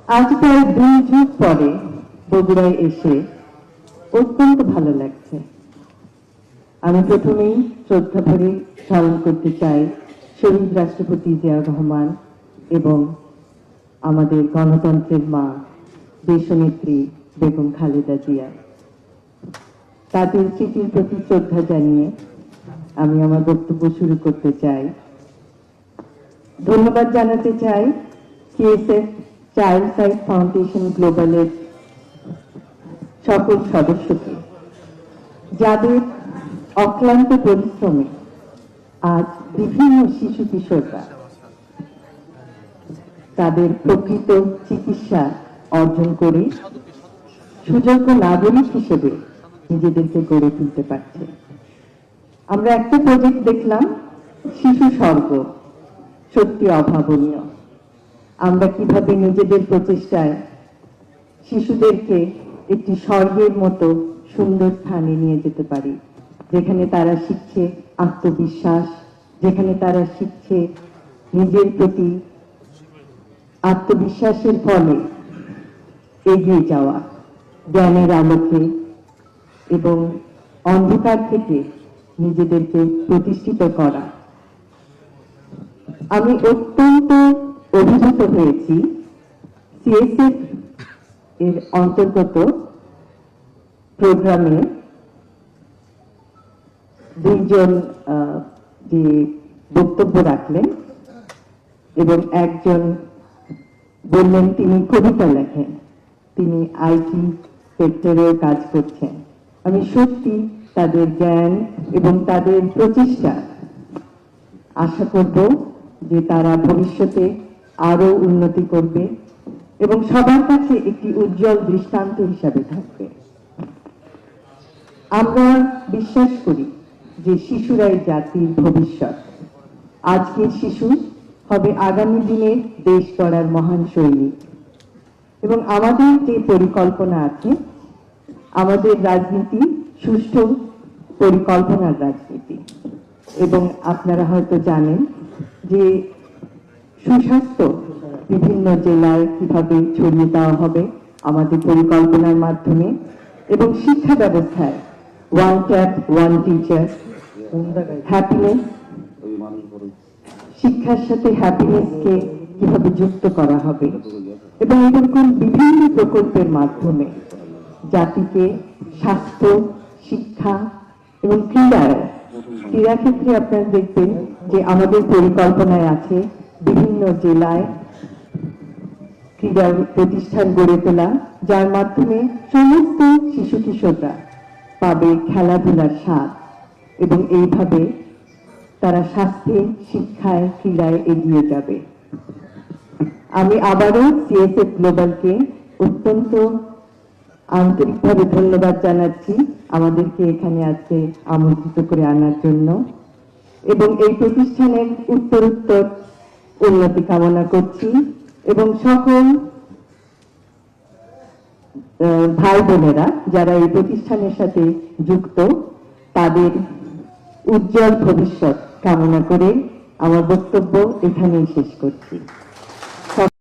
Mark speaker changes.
Speaker 1: আজ প্রায় 2 যুগ পরে বগুড়ায় এসে অত্যন্ত ভালো লাগছে। আমি প্রথমেই শ্রদ্ধা ভরে স্মরণ করতে চাই শহীদ রাষ্ট্রপতি জিয়াউর রহমান এবং আমাদের গণতন্ত্রের মা দেশনেত্রী বেগম খালেদা জিয়া। তাদের স্মৃতির প্রতি শ্রদ্ধা জানিয়ে আমি আমার বক্তব্য শুরু করতে চাই। ধন্যবাদ জানাতে চাই সিএসএফ চাইল্ড সাইট ফাউন্ডেশন গ্লোবালের সকল সদস্যকে, যাদের অক্লান্ত পরিশ্রমে আজ বিভিন্ন শিশু কিশোররা তাদের প্রকৃত চিকিৎসা অর্জন করে সুযোগ্য নাগরিক হিসেবে নিজেদেরকে গড়ে তুলতে পারছে। আমরা একটা প্রজেক্ট দেখলাম, শিশু স্বর্গ, সত্যি অভাবনীয়। আমরা কিভাবে নিজেদের প্রচেষ্টায় শিশুদেরকে একটি স্বর্গের মতো সুন্দর স্থানে নিয়ে যেতে পারি, যেখানে তারা শিখছে আত্মবিশ্বাস, যেখানে তারা শিখছে নিজের প্রতি আত্মবিশ্বাসের ফলে এগিয়ে যাওয়া, জ্ঞানের আলোকে এবং অন্ধকার থেকে নিজেদেরকে প্রতিষ্ঠিত করা। আমি অত্যন্ত অভিভূত হয়েছি সিএসএফ এর অন্তর্গত প্রোগ্রামে দুইজন যে বক্তব্য রাখলেন এবং একজন বললেন তিনি কবিতা লেখেন, তিনি আইটি সেক্টরেও কাজ করছেন। আমি সত্যি তাদের জ্ঞান এবং তাদের প্রচেষ্টা আশা করব যে তারা ভবিষ্যতে আরো উন্নতি করবে এবং সবার কাছে একটি উজ্জ্বল দৃষ্টান্ত হিসাবে থাকবে। আমরা বিশ্বাস করি যে শিশুরাই জাতির ভবিষ্যৎ। আজকের শিশু হবে আগামী দিনের দেশ গড়ার মহান সৈনিক। এবং আমাদের যে পরিকল্পনা আছে, আমাদের রাজনীতি সুষ্ঠু পরিকল্পনার রাজনীতি। এবং আপনারা হয়তো জানেন যে সুস্বাস্থ্য বিভিন্ন জেলায় কিভাবে ছড়িয়ে দেওয়া হবে আমাদের পরিকল্পনার মাধ্যমে, এবং শিক্ষা ব্যবস্থায় one tap one teacher, happiness, শিক্ষার সাথে হ্যাপিনেসকে কিভাবে যুক্ত করা হবে, এবং এরকম বিভিন্ন প্রকল্পের মাধ্যমে জাতিকে স্বাস্থ্য, শিক্ষা এবং ক্রীড়া ক্ষেত্রে আপনারা দেখবেন যে আমাদের পরিকল্পনায় আছে বিভিন্ন জেলায় ক্রীড়া প্রতিষ্ঠান গড়ে তোলা, যার মাধ্যমে সমস্ত শিশু কিশোররা পাবে খেলাধুলার স্বাদ এবং এইভাবে তারা স্বাস্থ্যে, শিক্ষায়, ক্রীড়ায় এগিয়ে যাবে। আমি আবারও সিএসএফ গ্লোবালকে অত্যন্ত আন্তরিকভাবে ধন্যবাদ জানাচ্ছি আমাদেরকে এখানে আজকে আমন্ত্রিত করে আনার জন্য, এবং এই প্রতিষ্ঠানের উত্তরোত্তর উন্নতি কামনা করছি এবং সকল ভাই বোনেরা যারা এই প্রতিষ্ঠানের সাথে যুক্ত তাদের উজ্জ্বল ভবিষ্যৎ কামনা করে আমার বক্তব্য এখানেই শেষ করছি।